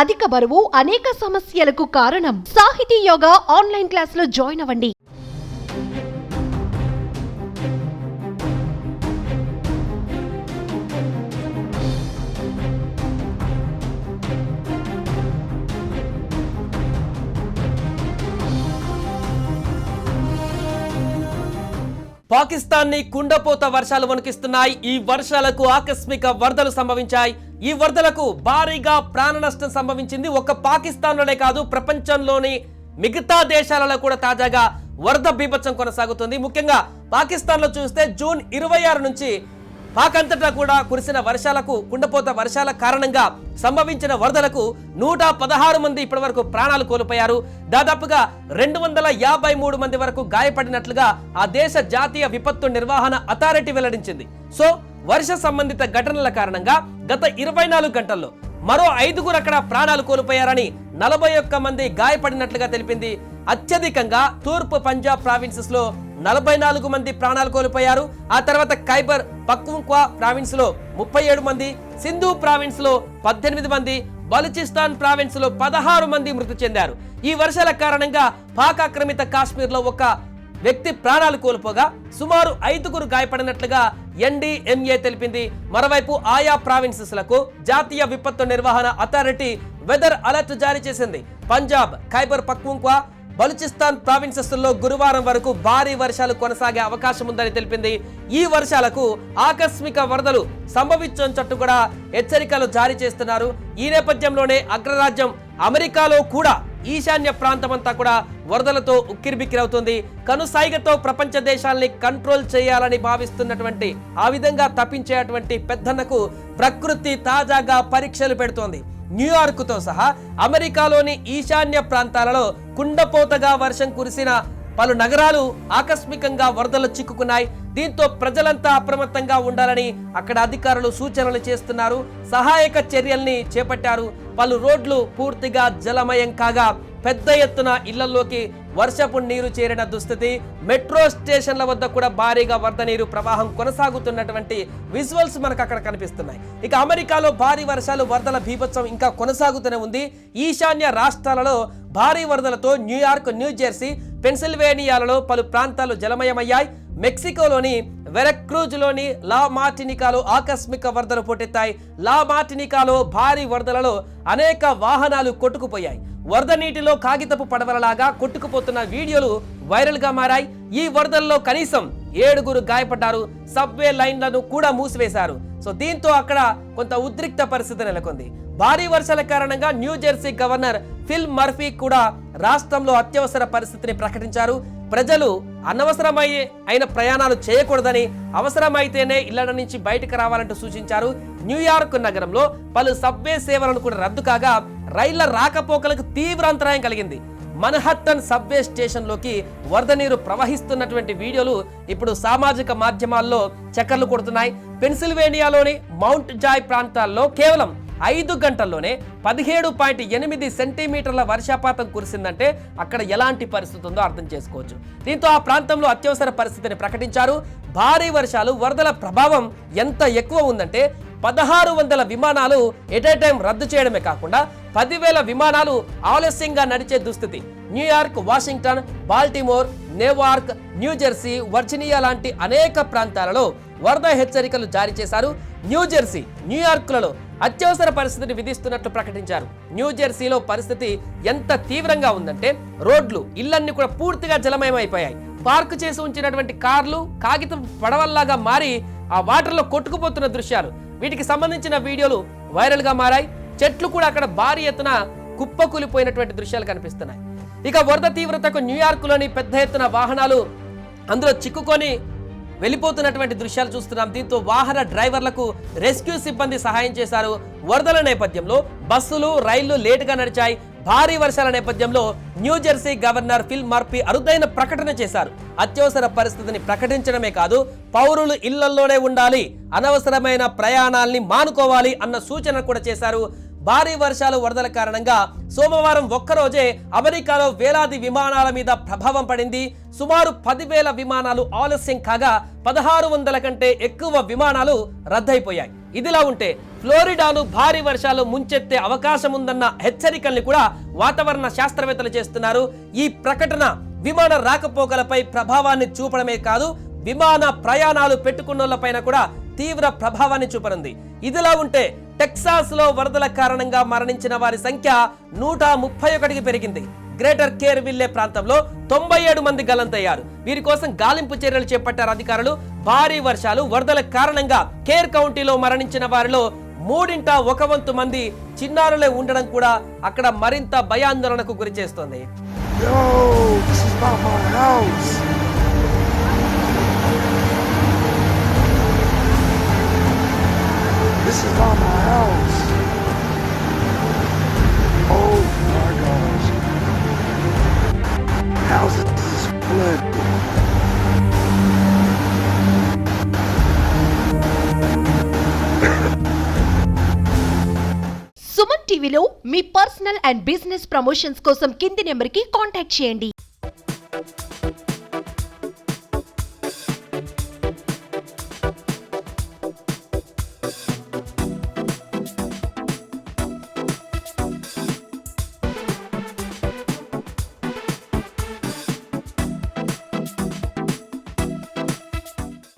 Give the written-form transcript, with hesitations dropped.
అధిక బరువు అనేక సమస్యలకు కారణం. సాహితీ యోగా ఆన్లైన్ క్లాసులో జాయిన్ అవ్వండి. పాకిస్తాన్ ని కుండపోత వర్షాలు వణికిస్తున్నాయి. ఈ వర్షాలకు ఆకస్మిక వరదలు సంభవించాయి. ఈ వరదలకు భారీగా ప్రాణ నష్టం సంభవించింది. ఒక్క పాకిస్తాన్లోనే కాదు, ప్రపంచంలోని మిగతా దేశాలలో కూడా తాజాగా వరద బీభత్సం కొనసాగుతుంది. ముఖ్యంగా పాకిస్తాన్లో చూస్తే జూన్ 26 నుంచి పాక్ అంతటా కూడా కురిసిన వర్షాలకు, కుండపోత వర్షాల కారణంగా సంభవించిన వరదలకు 116 మంది ఇప్పటి వరకు ప్రాణాలు కోల్పోయారు. దాదాపుగా 253 మంది వరకు గాయపడినట్లుగా ఆ దేశ జాతీయ విపత్తు నిర్వహణ అథారిటీ వెల్లడించింది. సో వర్ష సంబంధిత ఘటనల కారణంగా గత 24 గంటల్లో మరో 5గురు అక్కడ ప్రాణాలు కోల్పోయారని, 41 మంది గాయపడినట్లుగా తెలిపింది. అత్యధికంగా తూర్పు పంజాబ్ ప్రావిన్సెస్ లో 44 మంది ప్రాణాలు కోల్పోయారు. ఆ తర్వాత ఖైబర్ పఖ్తూన్ఖ్వా ప్రావిన్స్ లో 37 మంది, సింధు ప్రావిన్స్ లో 18 మంది, బలూచిస్తాన్ ప్రావిన్స్ లో 16 మంది మృతి చెందారు. ఈ వర్షాల కారణంగా పాక్ ఆక్రమిత కాశ్మీర్ లో ఒక వ్యక్తి ప్రాణాలు కోల్పోగా సుమారు 5గురు గాయపడినట్లుగా NDMA తెలిపింది. మరోవైపు ఆయా ప్రావిన్సెస్ లకు జాతీయ విపత్తు నిర్వహణ అథారిటీ వెదర్ అలర్ట్ జారీ చేసింది. పంజాబ్, ఖైబర్ పఖ్తూన్ఖ్వా, బలూచిస్తాన్ ప్రావిన్సెస్ లో గురువారం వరకు భారీ వర్షాలు కొనసాగే అవకాశం ఉందని తెలిపింది. ఈ వర్షాలకు ఆకస్మిక వరదలు సంభవించొచ్చట్టు కూడా హెచ్చరికలు జారీ చేస్తున్నారు. ఈ నేపథ్యంలోనే అగ్రరాజ్యం అమెరికాలో కూడా ఈశాన్య ప్రాంతమంతా కూడా వరదలతో ఉక్కిరిబిక్కిరవుతుంది. కనుసైగతో ప్రపంచ దేశాల్ని కంట్రోల్ చేయాలని భావిస్తున్నటువంటి, ఆ విధంగా తప్పించేటువంటి పెద్దన్నకు ప్రకృతి తాజాగా పరీక్షలు పెడుతోంది. న్యూయార్క్ తో సహా అమెరికాలోని ఈశాన్య ప్రాంతాలలో కుండపోతగా వర్షం కురిసిన పలు నగరాలు ఆకస్మికంగా వరదలు చిక్కుకున్నాయి. దీంతో ప్రజలంతా అప్రమత్తంగా ఉండాలని అక్కడ అధికారులు సూచనలు చేస్తున్నారు. సహాయక చర్యల్ని చేపట్టారు. పలు రోడ్లు పూర్తిగా జలమయం కాగా పెద్ద ఎత్తున ఇళ్లలోకి వర్షపు నీరు చేరిన దుస్థితి. మెట్రో స్టేషన్ల వద్ద కూడా భారీగా వరద నీరు ప్రవాహం కొనసాగుతున్నటువంటి విజువల్స్ మనకు అక్కడ కనిపిస్తున్నాయి. ఇక అమెరికాలో భారీ వర్షాలు, వరదల బీభత్సం ఇంకా కొనసాగుతూనే ఉంది. ఈశాన్య రాష్ట్రాలలో భారీ వరదలతో న్యూయార్క్, న్యూజెర్సీ, పెన్సిల్వేనియాలలో పలు ప్రాంతాలు జలమయమయ్యాయి. మెక్సికోలోని వెరక్రూజ్ లోని లా మార్టినికాలో ఆకస్మిక వరదలు పోటెత్తాయి. లా మార్టినికాలో భారీ వరదలలో అనేక వాహనాలు కొట్టుకుపోయాయి. వరద నీటిలో కాగితపు పడవలలాగా కొట్టుకుపోతున్న వీడియోలు వైరల్ గా మారాయి. ఈ వరదల్లో కనీసం 7గురు గాయపడ్డారు. సబ్వే లైన్లను కూడా మూసివేశారు. సో దీంతో అక్కడ కొంత ఉద్రిక్త పరిస్థితి నెలకొంది. భారీ వర్షాల కారణంగా న్యూజెర్సీ గవర్నర్ ఫిల్ మర్ఫీ కూడా రాష్ట్రంలో అత్యవసర పరిస్థితిని ప్రకటించారు. ప్రజలు అనవసరమైన ప్రయాణాలు చేయకూడదని, అవసరమైతేనే ఇళ్ల నుంచి బయటకు రావాలంటూ సూచించారు. న్యూయార్క్ నగరంలో పలు సబ్వే సేవలను కూడా రద్దు కాగా రైళ్ల రాకపోకలకు తీవ్ర అంతరాయం కలిగింది. మన్హట్టన్ సబ్వే స్టేషన్ లోకి వరద నీరు ప్రవహిస్తున్నటువంటి వీడియోలు ఇప్పుడు సామాజిక మాధ్యమాల్లో చక్కర్లు కొడుతున్నాయి. పెన్సిల్వేనియాలోని మౌంట్ జాయ్ ప్రాంతాల్లో కేవలం 5 గంటల్లోనే 17.8 సెంటీమీటర్ల వర్షపాతం కురిసిందంటే అక్కడ ఎలాంటి పరిస్థితి ఉందో అర్థం చేసుకోవచ్చు. దీంతో ఆ ప్రాంతంలో అత్యవసర పరిస్థితిని ప్రకటించారు. భారీ వర్షాలు, వరదల ప్రభావం ఎంత ఎక్కువ ఉందంటే 1600 విమానాలు ఎట్ ఏ టైం రద్దు చేయడమే కాకుండా 10,000 విమానాలు ఆలస్యంగా నడిచే దుస్థితి. New York, Washington, Baltimore, New York, New Jersey, Virginia లాంటి అనేక ప్రాంతాలలో వరద హెచ్చరికలు జారీ చేశారు. న్యూజెర్సీ, న్యూయార్క్లలో అత్యవసర పరిస్థితిని విధిస్తున్నట్లు ప్రకటించారు. న్యూజెర్సీలో పరిస్థితి ఎంత తీవ్రంగా ఉందంటే రోడ్లు, ఇళ్లన్నీ కూడా పూర్తిగా జలమయమైపోయాయి. పార్క్ చేసి ఉంచినటువంటి కార్లు కాగితం పడవల్లాగా మారి ఆ వాటర్లో కొట్టుకుపోతున్న దృశ్యాలు, వీటికి సంబంధించిన వీడియోలు వైరల్ గా మారాయి. చెట్లు కూడా అక్కడ భారీ ఎత్తున కుప్పకూలిపోయినటువంటి దృశ్యాలు కనిపిస్తున్నాయి. ఇక వరద తీవ్రతకు న్యూయార్క్ లోని పెద్ద ఎత్తున వాహనాలు అందులో చిక్కుకొని వెళ్ళిపోతున్నటువంటి దృశ్యాలు చూస్తున్నాం. దీంతో వాహన డ్రైవర్లకు రెస్క్యూ సిబ్బంది సహాయం చేశారు. వరదల నేపథ్యంలో బస్సులు, రైళ్లు లేటుగా నడిచాయి. భారీ వర్షాల నేపథ్యంలో న్యూజెర్సీ గవర్నర్ ఫిల్ మర్ఫీ అరుదైన ప్రకటన చేశారు. అత్యవసర పరిస్థితిని ప్రకటించడమే కాదు, పౌరులు ఇళ్లలోనే ఉండాలి, అనవసరమైన ప్రయాణాల్ని మానుకోవాలి అన్న సూచన కూడా చేశారు. భారీ వర్షాలు వరదల కారణంగా సోమవారం ఒక్కరోజే అమెరికాలో వేలాది విమానాల మీద ప్రభావం పడింది. సుమారు 10,000 విమానాలు ఆలస్యం కాగా 1,600 కంటే ఎక్కువ విమానాలు రద్దయిపోయాయి. ఇదిలా ఉంటే ఫ్లోరిడాను భారీ వర్షాలు ముంచెత్తే అవకాశం ఉందన్న హెచ్చరికల్ని కూడా వాతావరణ శాస్త్రవేత్తలు చేస్తున్నారు. ఈ ప్రకటన విమాన రాకపోకలపై ప్రభావాన్ని చూపడమే కాదు, విమాన ప్రయాణాలు పెట్టుకున్నోళ్లపైన కూడా తీవ్ర ప్రభావాన్ని చూపనుంది. ఇదిలా ఉంటే టెక్సాస్ లో వరదల కారణంగా మరణించిన వారి సంఖ్య 131కి పెరిగింది. గ్రేటర్ కేర్ విల్లే ప్రాంతంలో 97 మంది గల్లంతయ్యారు. వీరి కోసం గాలింపు చర్యలు చేపట్టారు అధికారులు. భారీ వర్షాలు వరదల కారణంగా కేర్ కౌంటీలో మరణించిన వారిలో 1/3 మంది చిన్నారులే ఉండడం కూడా అక్కడ మరింత భయాందోళనకు గురి చేస్తోంది. This is not my house. Oh my gosh. House is flooded. Suman టీవీలో మీ పర్సనల్ అండ్ బిజినెస్ ప్రమోషన్స్ కోసం కింది నెంబర్కి కాంటాక్ట్ చేయండి.